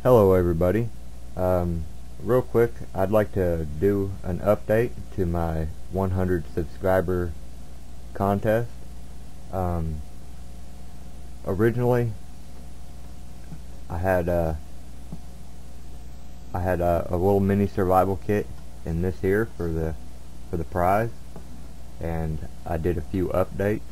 Hello everybody. Real quick, I'd like to do an update to my 100 subscriber contest. Originally, I had a little mini survival kit in this here for the prize, and I did a few updates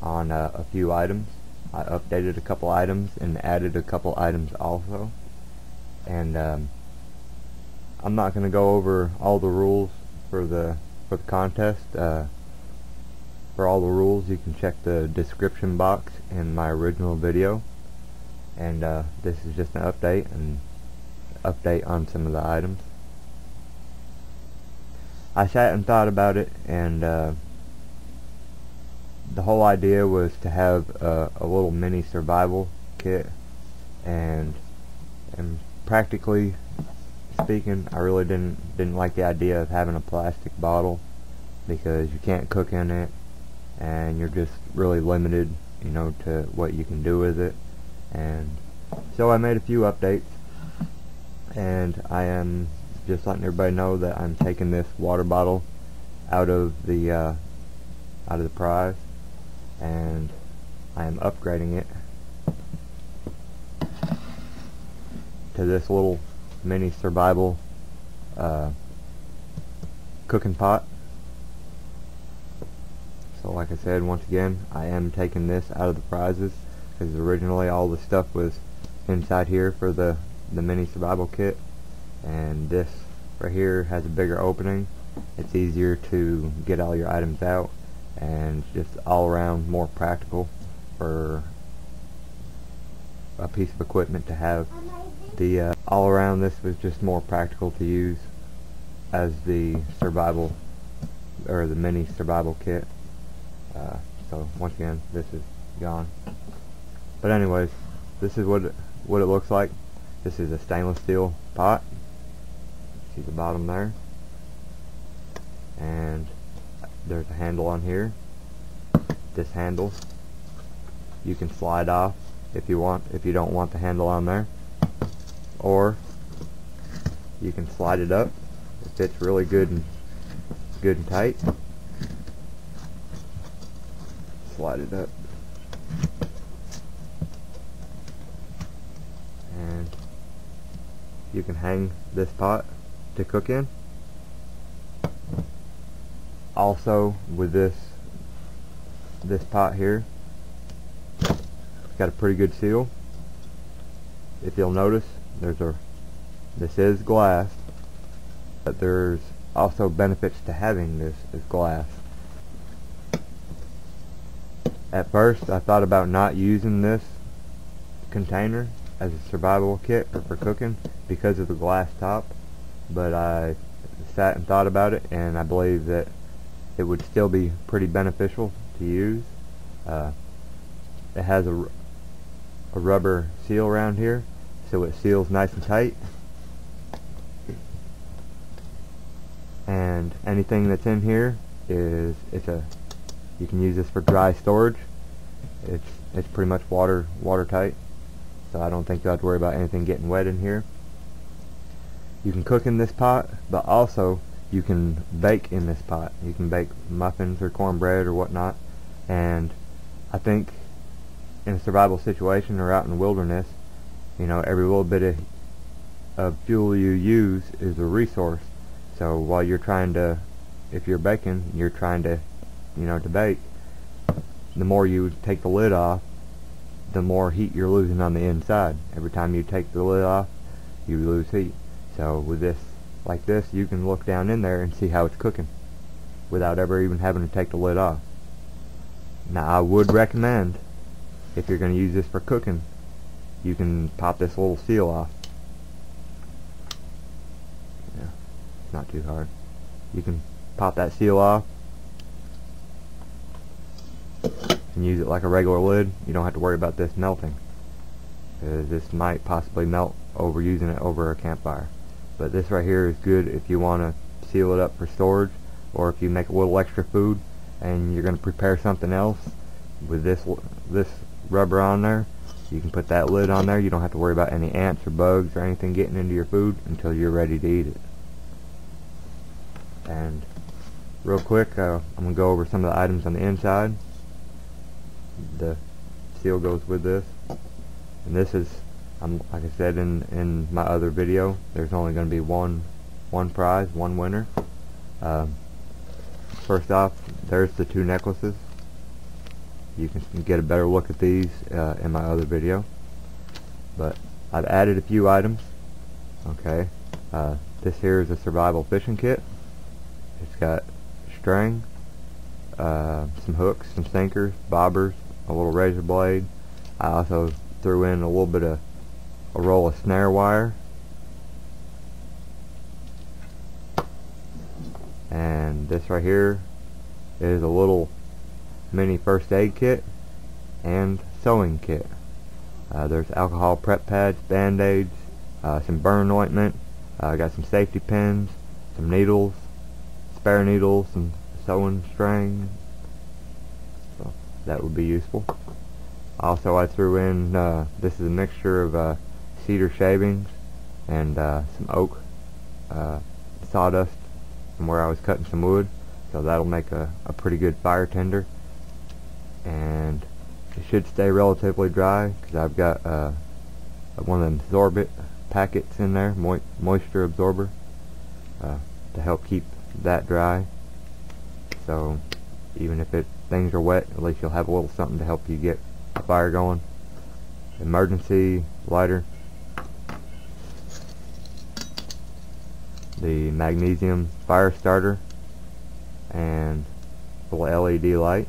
on a few items. I updated a couple items and added a couple items also, and I'm not going to go over all the rules for the contest. For all the rules, you can check the description box in my original video, and this is just an update on some of the items. I sat and thought about it, and the whole idea was to have a little mini survival kit, and practically speaking, I really didn't like the idea of having a plastic bottle, because you can't cook in it and you're just really limited, you know, to what you can do with it. And so I made a few updates, and I am just letting everybody know that I'm taking this water bottle out of the prize, and I am upgrading it to this little mini survival cooking pot. So like I said, once again, I am taking this out of the prizes, because originally all the stuff was inside here for the mini survival kit, and this right here has a bigger opening. It's easier to get all your items out, and just all around more practical for a piece of equipment to have. The all around, this was just more practical to use as the survival, or the mini survival kit. So once again, this is gone. But anyways, this is what it looks like. This is a stainless steel pot. See the bottom there, and there's a handle on here. This handle you can slide off if you want, if you don't want the handle on there, or you can slide it up. It fits really good and tight. Slide it up, and you can hang this pot to cook in. Also, with this pot here, it's got a pretty good seal. If you'll notice, this is glass, but there's also benefits to having this as glass. At first, I thought about not using this container as a survival kit or for cooking because of the glass top, but I sat and thought about it, and I believe that it would still be pretty beneficial to use. It has a rubber seal around here, so it seals nice and tight, and anything that's in here is you can use this for dry storage. It's pretty much watertight, so I don't think you'll have to worry about anything getting wet in here. You can cook in this pot, but also you can bake in this pot. You can bake muffins or cornbread or whatnot, and I think in a survival situation or out in the wilderness, you know, every little bit of fuel you use is a resource. So while you're trying to, if you're baking, you're trying to, you know, to bake, the more you take the lid off, the more heat you're losing on the inside. Every time you take the lid off, you lose heat. So with this, like this, you can look down in there and see how it's cooking without ever even having to take the lid off. Now, I would recommend, if you're going to use this for cooking, you can pop this little seal off. Yeah, it's not too hard. You can pop that seal off and use it like a regular lid. You don't have to worry about this melting, because this might possibly melt over using it over a campfire. But this right here is good if you want to seal it up for storage, or if you make a little extra food and you're going to prepare something else. With this rubber on there, You can put that lid on there. You don't have to worry about any ants or bugs or anything getting into your food until you're ready to eat it. And real quick, I'm going to go over some of the items on the inside. The seal goes with this. And this is, like I said in my other video, there's only going to be one prize, one winner. First off, there's the 2 necklaces. You can get a better look at these in my other video. But I've added a few items. Okay, this here is a survival fishing kit. It's got string, some hooks, some sinkers, bobbers, a little razor blade. I also threw in a little bit of a roll of snare wire. And this right here is a little mini first aid kit and sewing kit. There's alcohol prep pads, band-aids, some burn ointment. I got some safety pins, some needles, spare needles, some sewing string. So that would be useful. Also, I threw in, this is a mixture of cedar shavings and some oak sawdust from where I was cutting some wood. So that'll make a pretty good fire tinder. And it should stay relatively dry because I've got one of them Sorbit packets in there, moisture absorber, to help keep that dry. So even if things are wet, at least you'll have a little something to help you get a fire going. Emergency lighter, the magnesium fire starter, and a little LED light.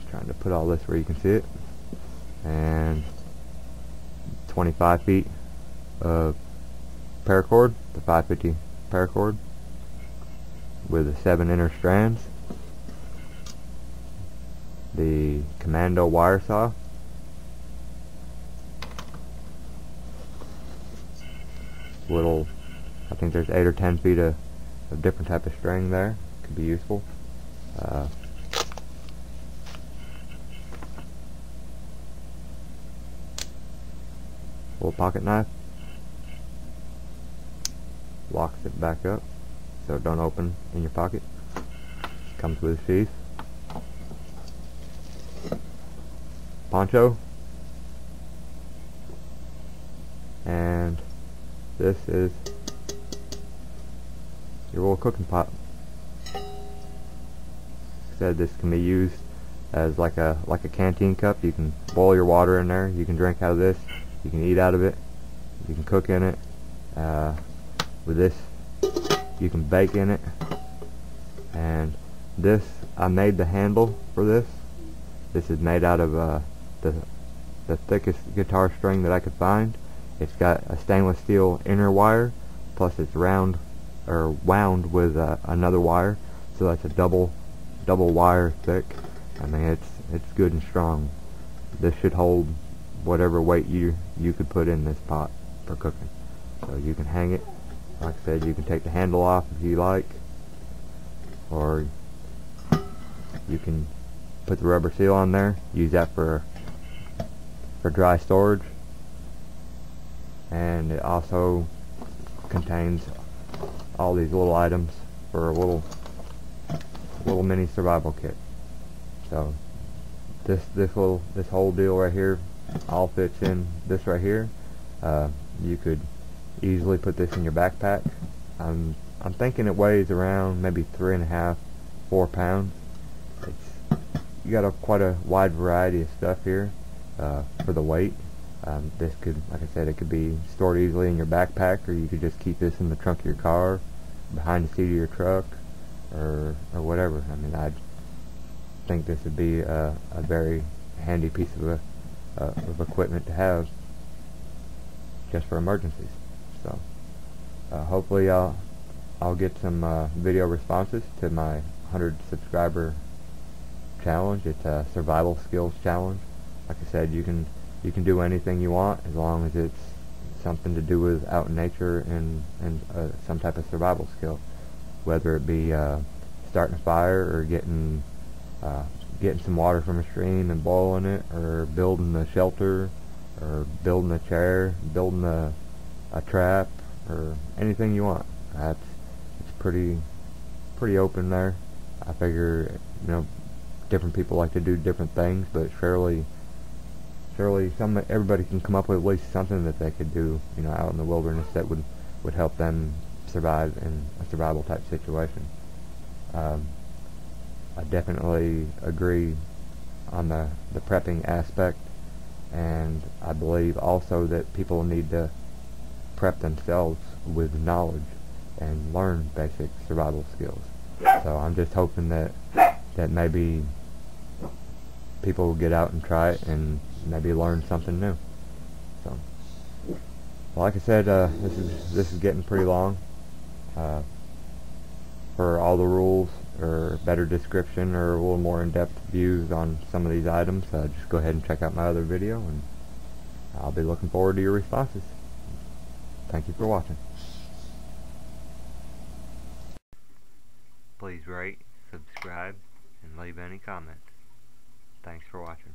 Trying to put all this where you can see it. And 25 feet of paracord, the 550 paracord with the 7 inner strands. The Commando wire saw. Little, I think there's 8 or 10 feet of different type of string there. Could be useful. Little pocket knife. Locks it back up so it don't open in your pocket. Comes with a sheath. Poncho. And this is your little cooking pot. Said this can be used as like a canteen cup. You can boil your water in there. You can drink out of this. You can eat out of it. You can cook in it. With this, you can bake in it. And this, I made the handle for this. This is made out of the thickest guitar string that I could find. It's got a stainless steel inner wire, plus it's wound with another wire, so that's a double wire thick. I mean, it's good and strong. This should hold whatever weight you could put in this pot for cooking. So you can hang it. Like I said, you can take the handle off if you like, or you can put the rubber seal on there. Use that for dry storage. And it also contains all these little items for a little mini survival kit. So this whole deal right here all fits in this right here. You could easily put this in your backpack. I'm thinking it weighs around maybe 3.5 to 4 pounds. You got quite a wide variety of stuff here for the weight. This could, like I said, it could be stored easily in your backpack, or you could just keep this in the trunk of your car, behind the seat of your truck, or whatever. I mean, I think this would be a very handy piece of equipment to have just for emergencies. So hopefully I'll get some video responses to my 100 subscriber challenge. It's a survival skills challenge. Like I said, you can do anything you want as long as it's something to do with out in nature and some type of survival skill, whether it be starting a fire or getting getting some water from a stream and boiling it, or building a shelter, or building a chair, building a trap, or anything you want. It's pretty open there. I figure, different people like to do different things, but surely everybody can come up with at least something that they could do, out in the wilderness that would help them survive in a survival type situation. I definitely agree on the prepping aspect, and I believe also that people need to prep themselves with knowledge and learn basic survival skills. So I'm just hoping that maybe people will get out and try it and maybe learn something new. So, well, like I said, this is getting pretty long. For all the rules or better description or a little more in-depth views on some of these items, just go ahead and check out my other video, and I'll be looking forward to your responses. Thank you for watching. Please rate, subscribe, and leave any comments. Thanks for watching.